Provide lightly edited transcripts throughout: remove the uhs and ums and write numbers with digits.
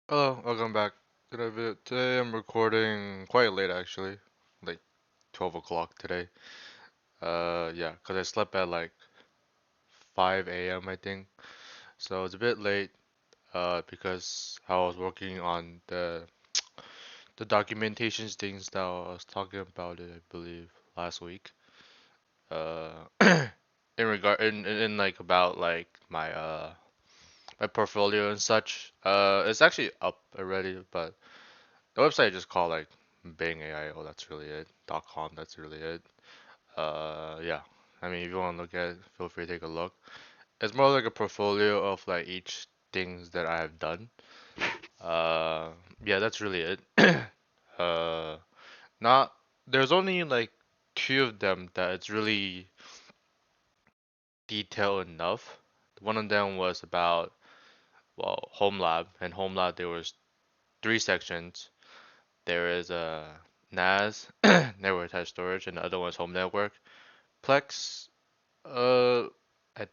Hello, welcome back to the video. Today I'm recording quite late actually, like 12 o'clock today. Yeah, 'cause I slept at like 5 a.m. I think. So it's a bit late, because I was working on the documentations things that I was talking about it, I believe, last week. Uh, in like about like my portfolio and such. It's actually up already, but the website just called like Bing AI. Oh, that's really it. .com. That's really it. Yeah. I mean, if you want to look at it, feel free to take a look. It's more like a portfolio of like each things that I have done. Uh, yeah, that's really it. Uh, not there's only like two of them that it's really detailed enough. One of them was about home lab, and home lab there was three sections. There is a NAS, network attached storage, and the other one is home network. Plex, uh, I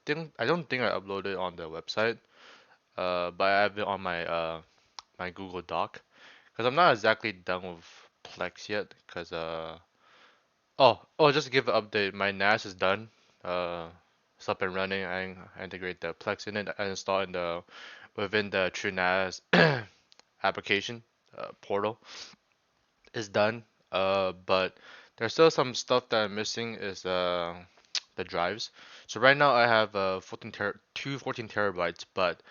don't think I uploaded on the website, but I have it on my Google Doc, because I'm not exactly done with Plex yet. Just to give an update, my NAS is done. Uh, it's up and running. I integrate the Plex in it. I install in the within the TrueNAS application portal. Is done. But there's still some stuff that I'm missing is the drives. So right now I have 14 terabytes, but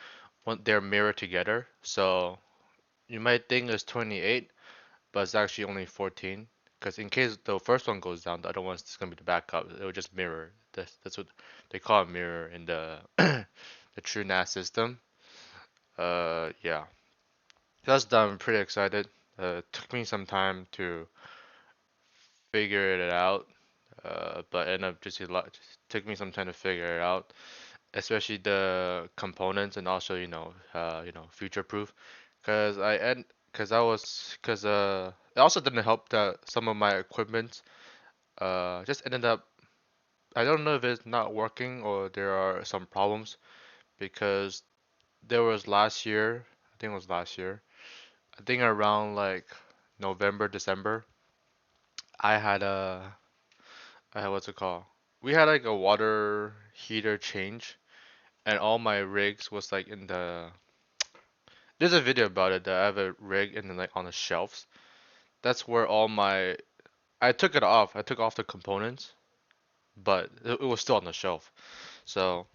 they're mirrored together. So you might think it's 28, but it's actually only 14. Because in case the first one goes down, the other one's just gonna be the backup. It will just mirror. That's what they call a mirror in the the TrueNAS system. Yeah, that's done. I'm pretty excited. It took me some time to figure it out, but ended up just a lot. Just took me some time to figure it out, especially the components and also future proof, cause I end cause I was cause it also didn't help that some of my equipment just ended up. I don't know if it's not working or there are some problems because there was last year. I think it was last year. I think around like November, December. I had a what's it called? We had like a water heater change, and all my rigs was like in the. There's a video about it that I have a rig in the, like on the shelves. That's where all my. I took it off. I took off the components, but it was still on the shelf. So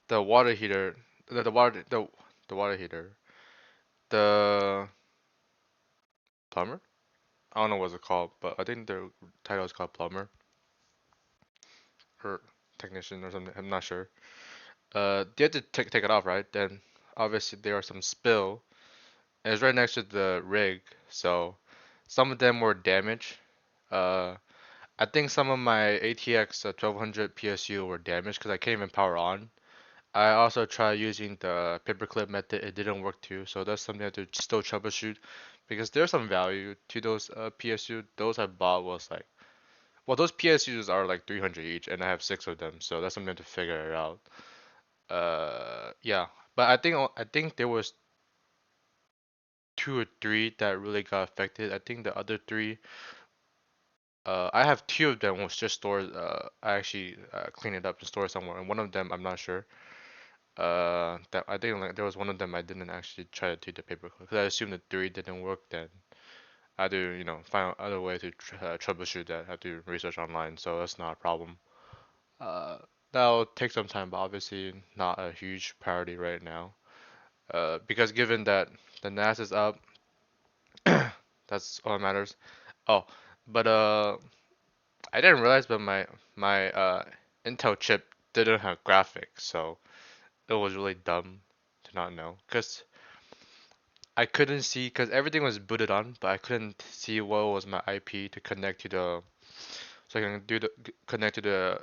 the water heater, the water heater, the plumber. I don't know what it's called, but I think the title is called plumber or technician or something. I'm not sure. They had to take it off, right? Then obviously there are some spill. And it's right next to the rig, so some of them were damaged. Uh, I think some of my ATX 1200 PSU were damaged because I can't even power on. I also tried using the paperclip method; it didn't work too. So that's something I have to still troubleshoot because there's some value to those PSU. Those I bought was like, well, those PSUs are like 300 each, and I have six of them, so that's something I have to figure it out. Yeah, but I think there was two or three that really got affected. I think the other three, I have two of them was just stored. I actually cleaned it up and stored somewhere, and one of them I'm not sure. That I think like there was one of them I didn't actually try to do the paperclip because I assumed the three didn't work. Then I had to find other way to troubleshoot that. I have to research online, so that's not a problem. Uh, that'll take some time, but obviously not a huge priority right now. Because given that the NAS is up, that's all that matters. Oh, but I didn't realize, but my Intel chip didn't have graphics, so it was really dumb to not know. Cause I couldn't see, cause everything was booted on, but I couldn't see what was my IP to connect to the, so I can connect to the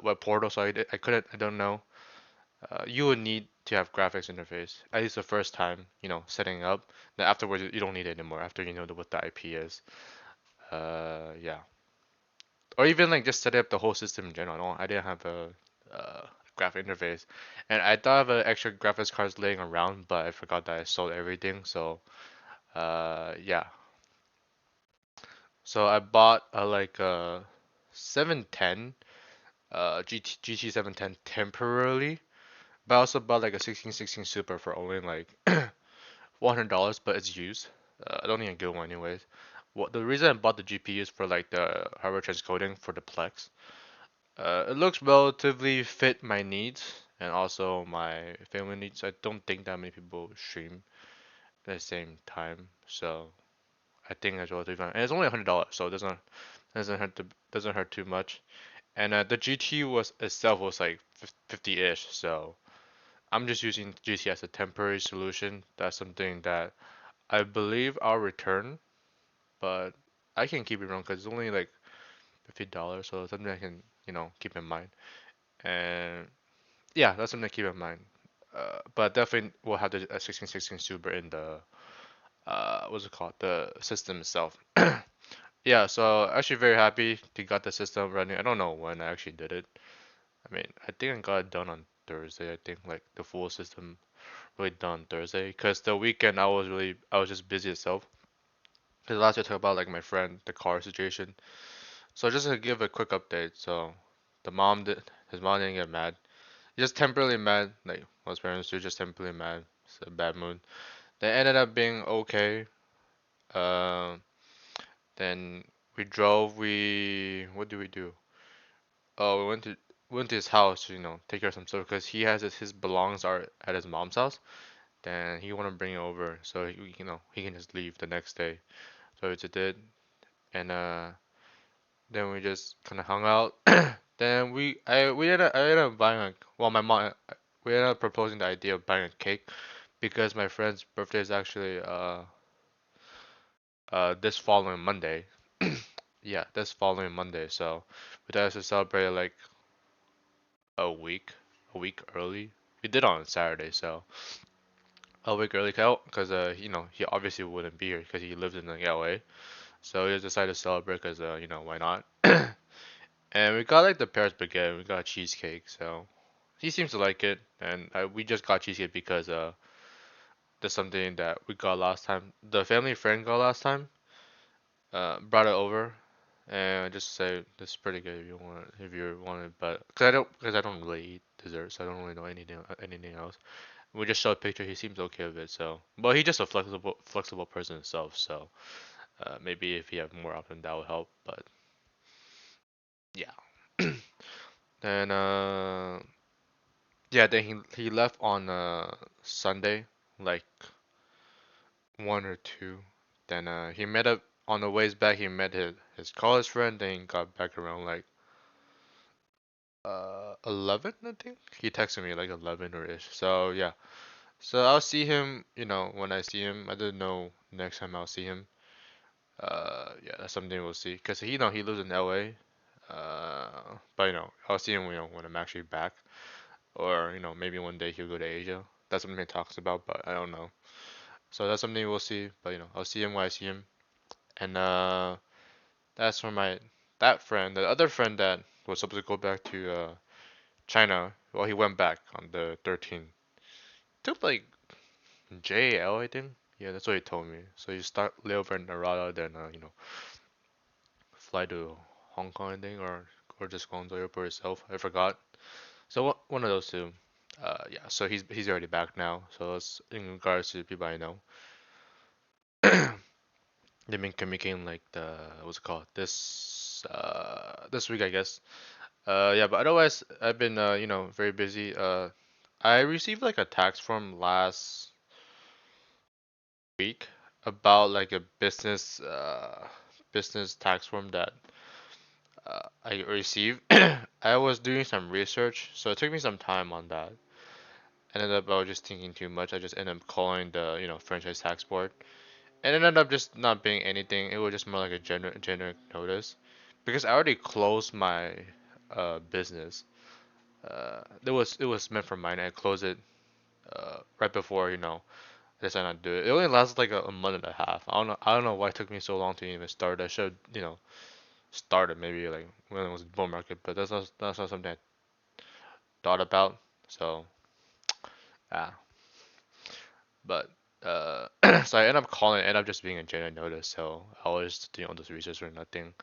web portal. So I couldn't, I don't know. You would need to have graphics interface at least the first time, setting up. Then afterwards, you don't need it anymore after you know what the IP is. Yeah. Or even like just setting up the whole system in general. I didn't have a graphic interface, and I thought of an extra graphics cards laying around, but I forgot that I sold everything. So yeah, so I bought a like a 710 GT 710 temporarily, but I also bought like a 1616 Super for only like $100, but it's used. I don't need a good one anyways. What the reason I bought the GPU is for like the hardware transcoding for the Plex. It looks relatively fit my needs and also my family needs. I don't think that many people stream at the same time, so I think that's relatively fine. And it's only $100, so it doesn't hurt too much. And the GT was itself was like 50-ish, so I'm just using GT as a temporary solution. That's something that I believe I'll return, but I can keep it around because it's only like $50, so it's something I can keep in mind. And yeah, that's something to keep in mind. But definitely we'll have the 1616 Super in the what's it called, the system itself. Yeah, so actually very happy to got the system running. I don't know when I actually did it. I mean, I think I got it done on Thursday. I think like the full system really done Thursday because the weekend I was just busy itself. Because last year I talked about like my friend, the car situation. So just to give a quick update. So his mom didn't get mad. Just temporarily mad, like most parents do, just temporarily mad. It's a bad mood. They ended up being okay. Um, then we drove. What did we do? Oh, we went to his house, take care of some stuff because he has his belongings are at his mom's house. Then he want to bring it over, so he can just leave the next day. So we just did, and then we just kind of hung out. Then I ended up buying my mom we ended up proposing the idea of buying a cake because my friend's birthday is actually this following Monday. Yeah, this following Monday. So we decided to celebrate like a week, a week early. We did on Saturday, so a week early because he obviously wouldn't be here because he lives in like LA. So we just decided to celebrate because why not? And we got like the Paris baguette. We got cheesecake. So he seems to like it, and we just got cheesecake because there's something that we got last time. The family friend got last time. Brought it over, and I just say this is pretty good if you want it, but because I don't really eat desserts, I don't really know anything else. We just showed a picture. He seems okay with it, so but he's just a flexible person himself, so maybe if he have more often that would help. But yeah, then yeah, then he left on Sunday, like 1 or 2. Then he met up on the ways back. He met his college friend. Then he got back around like 11, I think. He texted me like 11 or ish. So yeah. So I'll see him, when I see him. I don't know next time I'll see him. Yeah, that's something we'll see. Cause he lives in LA. But I'll see him, when I'm actually back. Or, maybe one day he'll go to Asia. That's something he talks about, but I don't know. So that's something we'll see. But I'll see him when I see him. And that's for that friend. The other friend that was supposed to go back to China. Well, he went back on the 13th. Took like JL, I think. Yeah, that's what he told me. So you start layover in Narada, then fly to Hong Kong, I think, or just Guangzhou Airport itself. I forgot. So one of those two. Yeah. So he's already back now. So that's in regards to the people I know. They've been communicating like what's it called this week, I guess. Yeah, but otherwise I've been very busy. I received like a tax form last week about like a business tax form that I received. I was doing some research, so it took me some time on that. Ended up I was just thinking too much. I just ended up calling the franchise tax board, and it ended up just not being anything. It was just more like a generic notice, because I already closed my business. It was meant for mine. I closed it right before I decided not to do it. It only lasted like a month and a half. I don't know why it took me so long to even start. I should started maybe like when it was bull market, but that's not something. thought about. So yeah, but so I end up calling, end up just being a genuine notice. So I was doing all this research for nothing.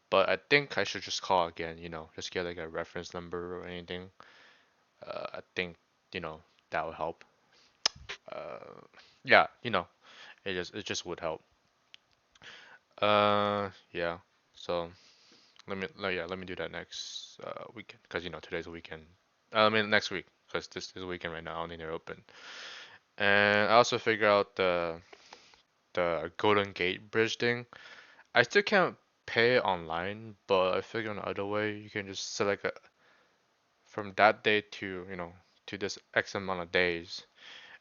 But I think I should just call again. Just get like a reference number or anything. I think that would help. Yeah, it just would help. Yeah. So let me do that next weekend, because today's a weekend. I mean next week, because this is a weekend right now. I don't think they're open. And I also figure out the Golden Gate Bridge thing. I still can't pay online, but I figure on the other way you can just select from that day to this X amount of days.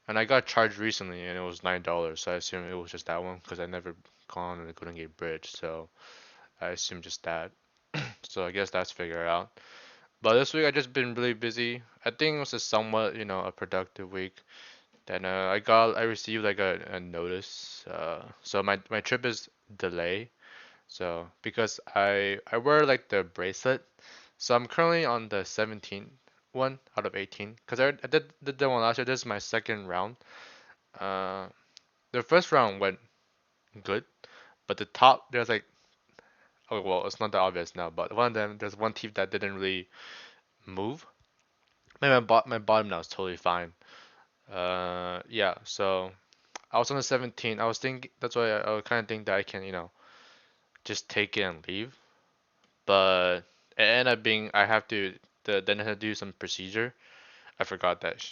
And I got charged recently, and it was $9. So I assume it was just that one, because I never gone on the Golden Gate Bridge. So I assume just that. So I guess that's figured out. But this week I just been really busy. I think it was a somewhat, a productive week. Then I received like a notice. So my trip is delayed. So because I wear like the bracelet, so I'm currently on the 17th one out of 18. Cause I did the one last year. This is my second round. Uh, the first round went good, but the top there's like, oh well, it's not that obvious now, but one of them there's one teeth that didn't really move. My bottom now is totally fine. Yeah. So I was on the 17. I was thinking that's why I kind of think that I can just take it and leave. But it ended up being I have to then I had to do some procedure. I forgot that.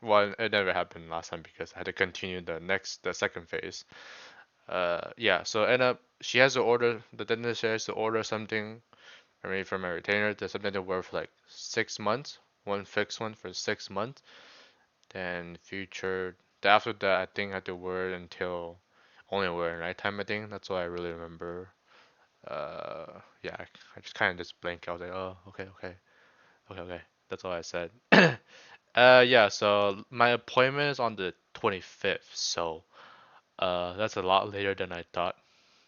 Well, it never happened last time because I had to continue the second phase. Yeah. So end up she has to order the dentist has to order something. I mean, from my retainer, there's something to wear for like 6 months. One fixed one for 6 months. Then future after that, I think I had to wear it until only wear at nighttime. I think that's what I really remember. Yeah, I just kind of just blank. I was like, oh, okay, okay, okay, okay. That's all I said. Yeah. So my appointment is on the 25th. So that's a lot later than I thought.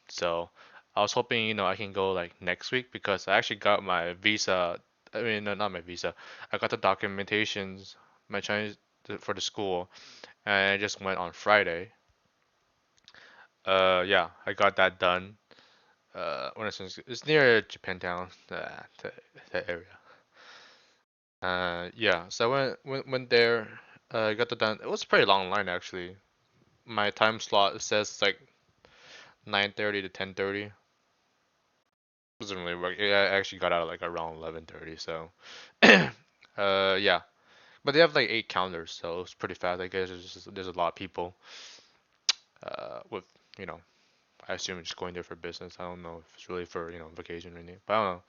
So I was hoping, I can go like next week, because I actually got my visa. I mean, no, not my visa. I got the documentations, my Chinese for the school, and I just went on Friday. Yeah, I got that done. When it's near Japantown, that area. Yeah. So I went there. Got the done. It was a pretty long line actually. My time slot says like 9:30 to 10:30. Doesn't really work. Yeah, I actually got out like around 11:30. So, yeah. But they have like 8 counters, so it's pretty fast. I guess there's a lot of people. With you know, I assume just going there for business. I don't know if it's really for vacation or anything. But I don't know.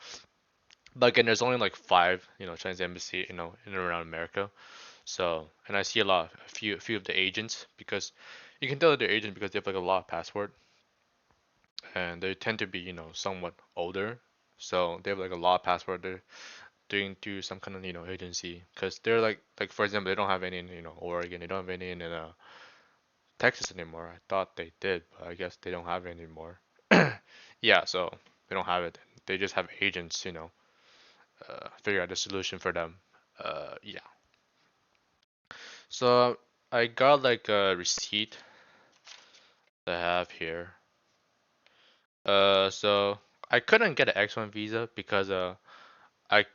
But again, there's only like five Chinese embassy in and around America. So, and I see a few of the agents, because you can tell that they're agents because they have like a lot of passport, and they tend to be somewhat older. So they have like a lot of passport. They're doing through some kind of agency, because they're like for example, they don't have any in Oregon. They don't have any in Texas anymore. I thought they did, but I guess they don't have it anymore. Yeah, so they don't have it. They just have agents, figure out the solution for them. Yeah. So I got like a receipt that I have here. So I couldn't get an X1 visa because I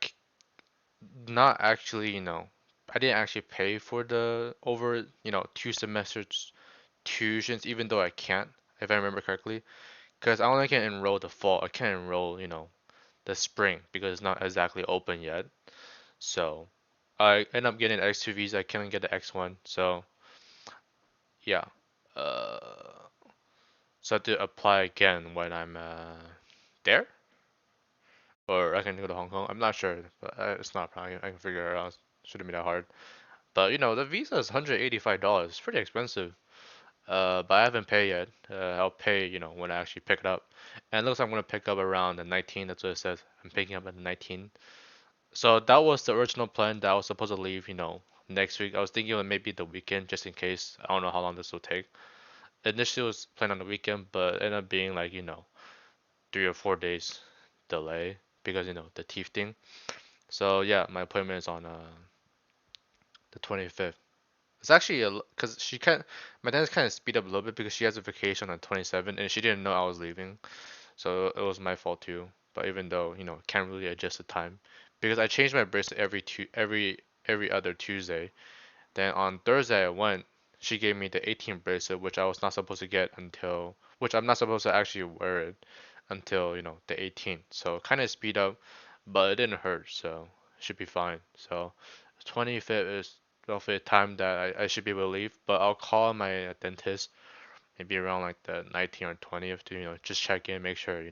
not actually, I didn't actually pay for the over, 2 semesters tuitions, even though I can't, if I remember correctly, because I only can enroll the fall. I can't enroll, the spring, because it's not exactly open yet. So I end up getting an X2 visa. I can't get the X1. So yeah. Uh, so I have to apply again when I'm there, or I can go to Hong Kong. I'm not sure, but it's not a problem. I can figure it out. Shouldn't be that hard. But the visa is $185. It's pretty expensive. But I haven't paid yet. I'll pay, when I actually pick it up. And it looks like I'm gonna pick up around the 19th. That's what it says. I'm picking up at the 19th. So that was the original plan that I was supposed to leave, next week. I was thinking of maybe the weekend, just in case. I don't know how long this will take. Initially, it was planned on the weekend, but it ended up being like, 3 or 4 days delay, because, the teeth thing. So yeah, my appointment is on the 25th. It's actually because my dentist kind of speed up a little bit because she has a vacation on 27 and she didn't know I was leaving, so it was my fault too. But even though can't really adjust the time because I changed my bracelet every other Tuesday. Then on Thursday I went. She gave me the 18 bracelet, which I was not supposed to get until, which I'm not supposed to actually wear it until the 18th. So kind of speed up, but it didn't hurt, so should be fine. So 25th is roughly a time that I should be able to leave, but I'll call my dentist maybe around like the 19th or 20th to just check in, make sure they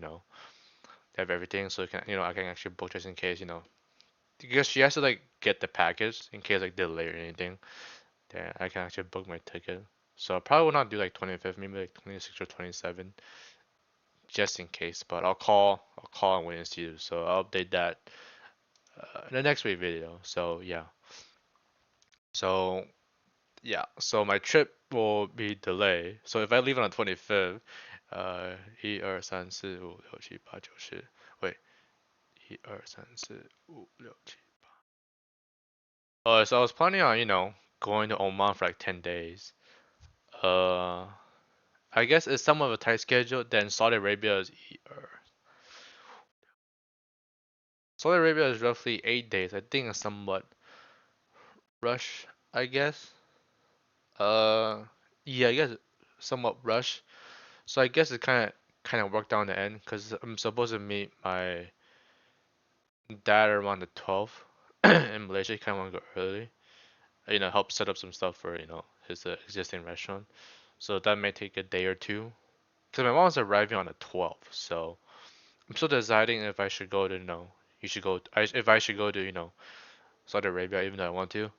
have everything, so I can actually book just in case because she has to like get the package in case like delay or anything. Then I can actually book my ticket. So I probably will not do like 25th, maybe like 26 or 27, just in case. But I'll call on Wednesday, so I'll update that in the next week video. So yeah, so so my trip will be delayed. So if I leave on the 25th, 1、2、3、4、5、6、7，wait，1、2、3、4、5、6、7。So I was planning on going to Oman for like 10 days. Uh, I guess it's somewhat of a tight schedule. Then Saudi Arabia is roughly 8 days. I think it's somewhat rush. I guess. Uh, yeah, I guess somewhat rush. So I guess it kind of worked out in the end because I'm supposed to meet my dad around the 12th in Malaysia. He kind of want to go early. Help set up some stuff for his existing restaurant. So that may take a day or two. Because my mom's arriving on the 12th, so I'm still deciding if I should go to you should go. If I should go to Saudi Arabia, even though I want to.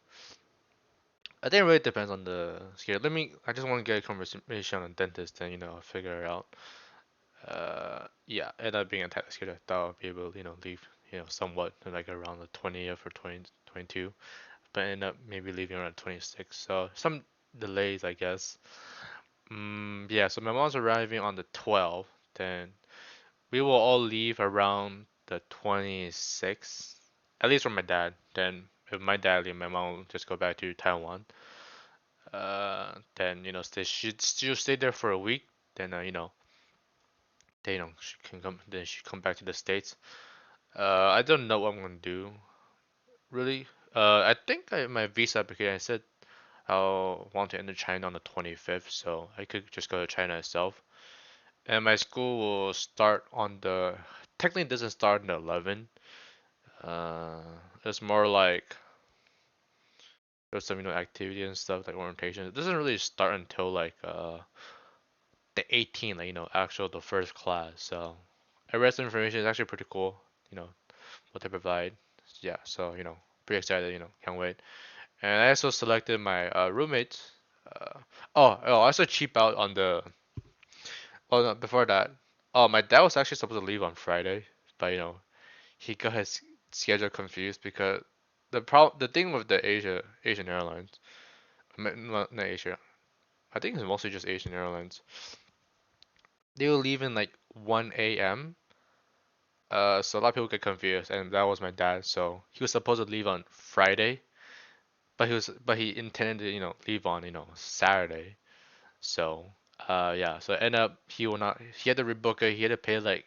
I think it really depends on the schedule. I just want to get a confirmation on the dentist, and I'll figure it out. Yeah, end up being a tight schedule. I thought I'll be able to leave somewhat like around the 20th or 22, but end up maybe leaving around 26. So some delays, I guess. Yeah, so my mom's arriving on the 12th. Then we will all leave around the 26th, at least for my dad. Then if my dad leave, my mom will just go back to Taiwan. Then she'll stay there for a week. Then she can come. Then she come back to the States. I don't know what I'm gonna do really. I think my visa application I said I'll want to enter China on the 25th, so I could just go to China itself. And my school will start on the. Technically, it doesn't start on the 11th. Uh, it's more like there's some activity and stuff like orientation. It doesn't really start until like the 18th, like actual the first class. So I read some information. It's actually pretty cool. You know what they provide. Yeah, so pretty excited. Can't wait. And I also selected my roommates. Uh, I also cheap out on the. Oh no, before that. Oh, my dad was actually supposed to leave on Friday, but he got his schedule confused because the thing with the Asian Airlines, not Asia, I think it's mostly just Asian Airlines. They will leave in like 1 a.m. So a lot of people get confused, and that was my dad. So he was supposed to leave on Friday, but he intended to leave on Saturday. So yeah, so end up he will not. He had to rebook it. He had to pay like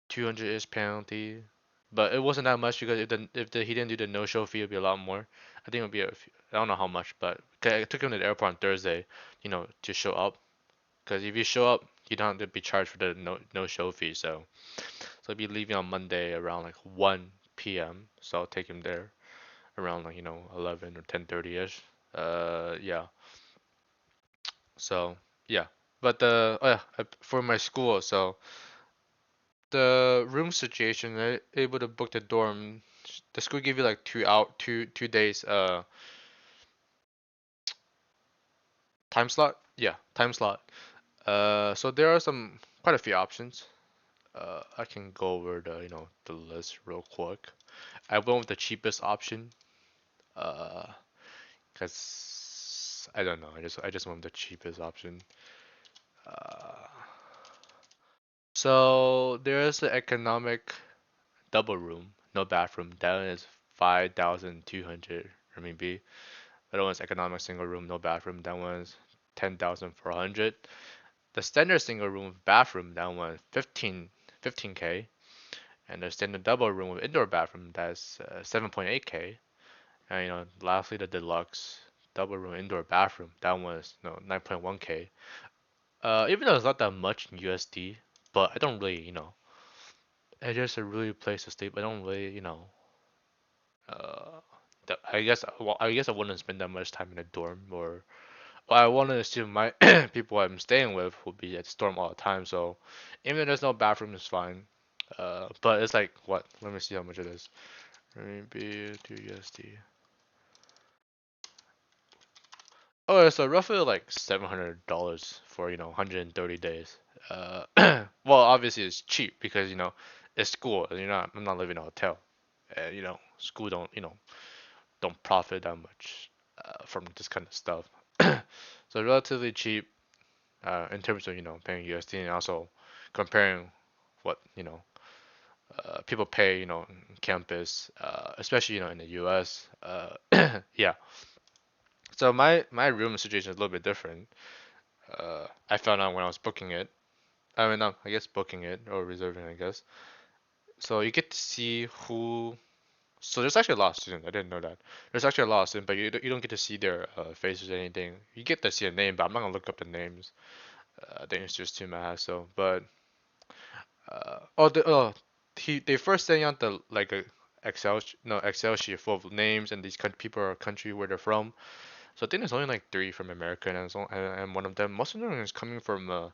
200-ish penalty, but it wasn't that much because he didn't do the no show fee, it'd be a lot more. I think it would be I don't know how much, but 'cause I took him to the airport on Thursday, to show up. Because if you show up, you don't have to be charged for the no show fee. So I'll be leaving on Monday around like 1 p.m. So I'll take him there around like 11 or 10:30 ish. Yeah. So yeah, but for my school, so the room situation, able to book the dorm. The school give you like 2 days time slot. Yeah, time slot. So there are quite a few options. I can go over the list real quick. I went with the cheapest option. Uh, cause I don't know. I just went with the cheapest option. Uh, so there's the economic double room, no bathroom. That one is 5,200 RMB. The other one's economic single room, no bathroom. That one's 10,400. The standard single room with bathroom, that one 15K. And the standard double room with indoor bathroom, that's 7.8K. And lastly, the deluxe double room indoor bathroom, that one was 9.1K. Even though it's not that much in USD, but I don't really, it's just a really place to sleep. I don't really, uh, I guess I wouldn't spend that much time in a dorm, or well, I want to assume my people I'm staying with will be at the dorm all the time. So even if there's no bathroom, it's fine. But it's like what? Let me see how much it is. Maybe 2 USD. Oh, it's roughly like $700 for 130 days. Well, obviously it's cheap because it's school. And I'm not living in a hotel. And school don't profit that much from this kind of stuff. So relatively cheap in terms of paying USD, and also comparing what people pay in campus, especially in the US. Yeah. So my room situation is a little bit different. I found out when I was booking it. I mean, no, I guess booking it or reserving, I guess. So you get to see who. So there's actually a lot of students. I didn't know that. There's actually a lot of students, but you don't get to see their faces or anything. You get to see a name, but I'm not gonna look up the names. I think it's just too much hassle. But they first sent out the like a Excel sheet full of names and these people or country where they're from. So I think there's only like three from America, and one of them, most of them is coming from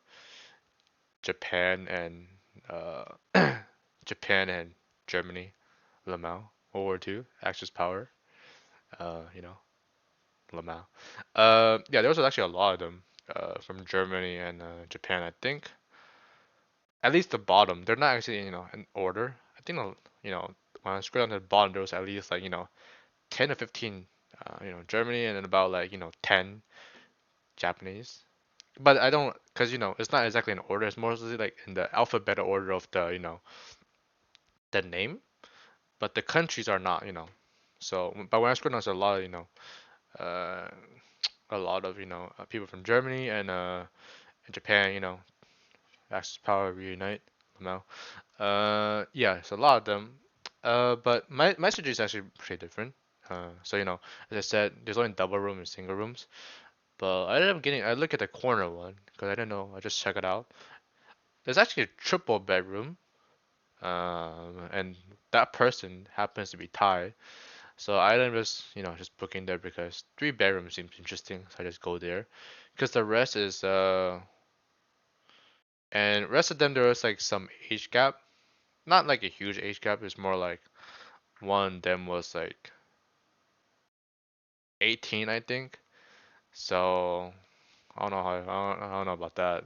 Japan and Japan and Germany. Lamau, World War II, Axis Power. You know, Lamau. Yeah, there was actually a lot of them from Germany and Japan. I think at least the bottom. They're not actually in order. I think when I scroll down to the bottom, there was at least like 10 or 15 Germany, and then about like 10 Japanese. But I don't, because it's not exactly in order. It's mostly like in the alphabet order of the the name, but the countries are not. So, but when I scroll down, there's a lot of uh, a lot of people from Germany and Japan. Axis Power reunite. No. Yeah, it's a lot of them. But my strategy is actually pretty different. So as I said, there's only double room and single rooms. But I ended up getting. I look at the corner one because I didn't know. I just check it out. There's actually a triple bedroom. And that person happens to be Thai. So I ended up just booking there because three bedrooms seems interesting. So I just go there. Because the rest is and rest of them there was like some age gap. Not like a huge age gap. It's more like one of them was like 18, I think. So I don't know I don't know about that.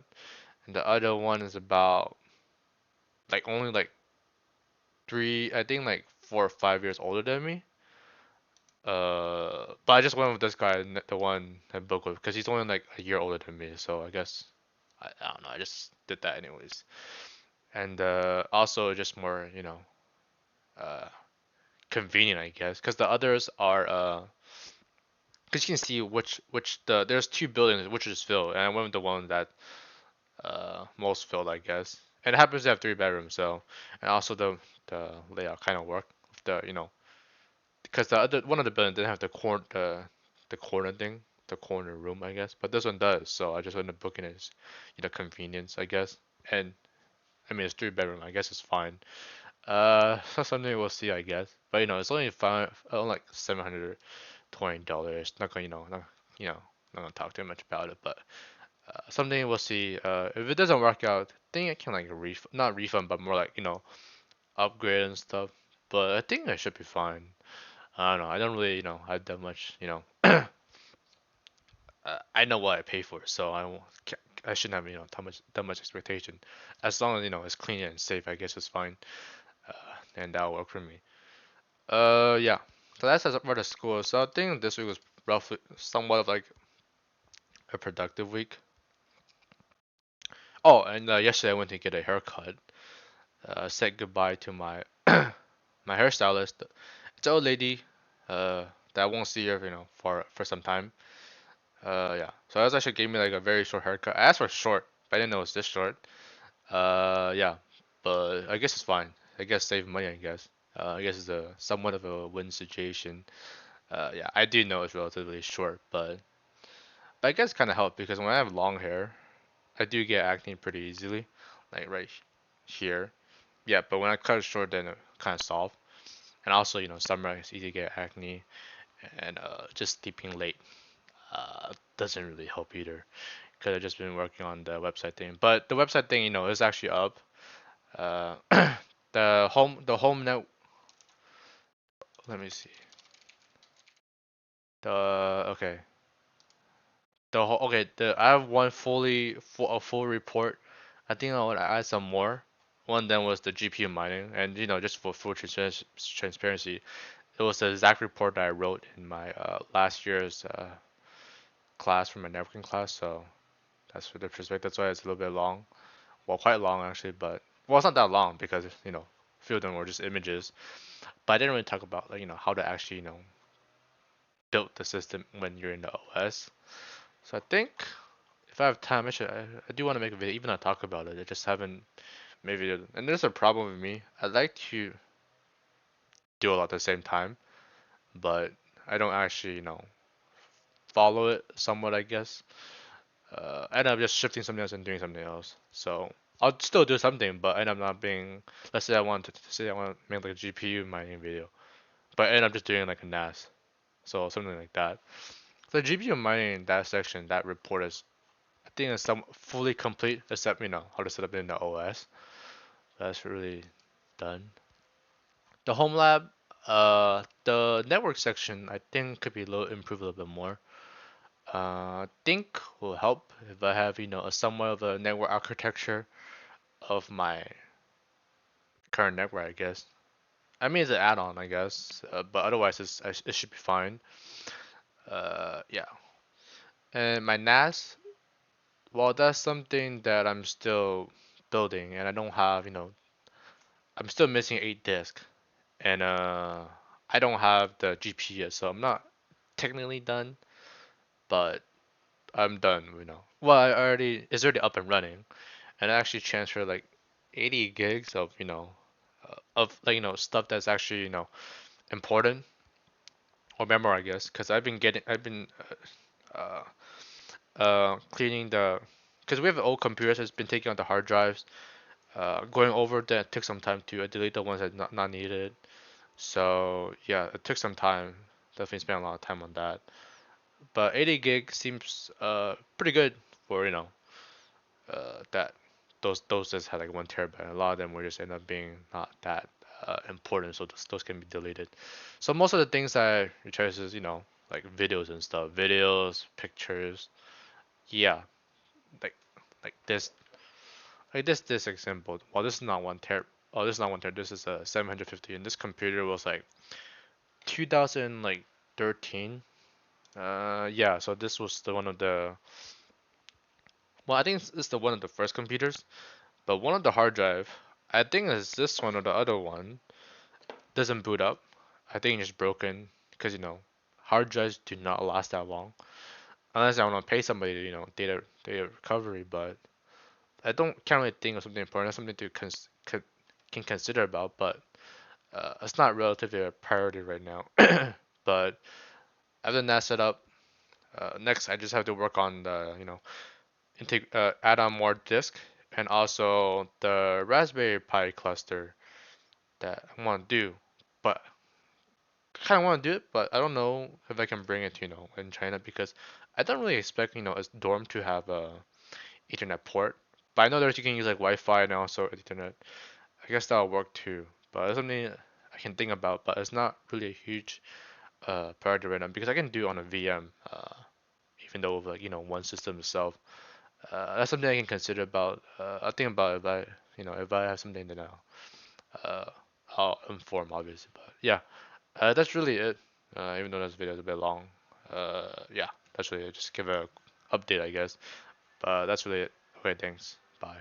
And the other one is about like only like three, I think like 4 or 5 years older than me. But I just went with this guy, the one I booked with, because he's only like a year older than me. So I guess I don't know. I just did that anyways. And also just more, uh, convenient, I guess, because the others are because you can see which there's two buildings which is filled, and I went with the one that most filled, I guess. And it happens to have three bedrooms, so and also the layout kind of worked with the because the other one of the buildings didn't have the corner thing, the corner room, I guess, but this one does. So I just ended up booking it as convenience, I guess. And I mean it's three bedroom, I guess it's fine. So something we'll see, I guess. But it's only only like $720. Not gonna not gonna talk too much about it, but something we'll see. If it doesn't work out, I think I can like not refund, but more like upgrade and stuff. But I think I should be fine. I don't know. I don't really have that much I know what I pay for, so I shouldn't have that much expectation. As long as it's clean and safe, I guess it's fine. Uh, and that'll work for me. Yeah. So that's for the school. So I think this week was roughly somewhat of like a productive week. Oh, and yesterday I went to get a haircut. Said goodbye to my my hairstylist. It's an old lady, that I won't see her, for some time. Yeah. So that's actually gave me like a very short haircut. I asked for short, but I didn't know it was this short. Yeah. But I guess it's fine. I guess save money. I guess. I guess it's a somewhat of a win situation. Yeah, I do know it's relatively short, but I guess kind of help because when I have long hair, I do get acne pretty easily, like right here. Yeah, but when I cut it short, then it kind of solved. And also, summer it's easy to get acne, and just sleeping late doesn't really help either. Because I've just been working on the website thing. But the website thing, is actually up. Uh, the home net. Let me see. The okay. I have one a full report. I think I would add some more. One of them was the GPU mining, and just for full transparency, it was the exact report that I wrote in my last year's class for my networking class. So that's for the perspective. That's why it's a little bit long. Well, quite long actually, but well, it's not that long because a few of them were just images. But I didn't really talk about like how to actually build the system when you're in the OS. So I think if I have time, I do want to make a video, even though I talk about it. I just haven't made a video. And there's a problem with me. I like to do a lot at the same time, but I don't actually follow it somewhat, I guess. And I'm just shifting something else and doing something else. So I'll still do something, but end up not being. Let's say I want to make like a GPU mining video, but end up just doing like a NAS, so something like that. The GPU mining in that section, that report is, I think, is some fully complete, except how to set up in the OS. That's really done. The home lab, the network section, I think could be improved a little bit more. I think will help if I have a somewhat of a network architecture of my current network, I guess. I mean, it's an add-on, I guess, but otherwise it should be fine. Yeah. And my NAS, well, that's something that I'm still building, and I don't have, I'm still missing 8 disks, and I don't have the GPU yet, so I'm not technically done, but I'm done, Well, it's already up and running, and I actually transferred like 80 gigs of, of like, stuff that's actually, important or memory, I guess, because I've been uh, cleaning because we have old computers that's been taking out the hard drives, going over that took some time to delete the ones that not needed. So yeah, it took some time. Definitely spent a lot of time on that. But 80 gig seems pretty good for that those just had like 1 terabyte. A lot of them were just end up being not that important, so those can be deleted. So most of the things I retrace is like videos and stuff, videos, pictures. Yeah, like like this example. Well, this is not 1 tera. Oh, this is not 1 tera. This is a 750, and this computer was like 2000 like 13. Yeah. So this was the one of the. Well, I think it's the one of the first computers, but one of the hard drive. I think is this one or the other one doesn't boot up. I think it's just broken because hard drives do not last that long unless I want to pay somebody to data recovery. But I can't really think of something important. That's something to can consider about, but it's not relatively a priority right now. But other than that setup, next I just have to work on the add on more disk and also the Raspberry Pi cluster that I want to do. But kind of want to do it, but I don't know if I can bring it to in China because I don't really expect a dorm to have a Ethernet port. But I know that you can use like Wi-Fi and also Ethernet. I guess that'll work too. But it's something I can think about, but it's not really a huge priority right now because I can do it on a VM, even though with like one system itself. That's something I can consider about. I'll think about if if I have something then uh, I'll inform obviously. But yeah, that's really it. Even though this video is a bit long. Yeah, that's really it. Just give a update I guess. But that's really it. Okay, thanks. Bye.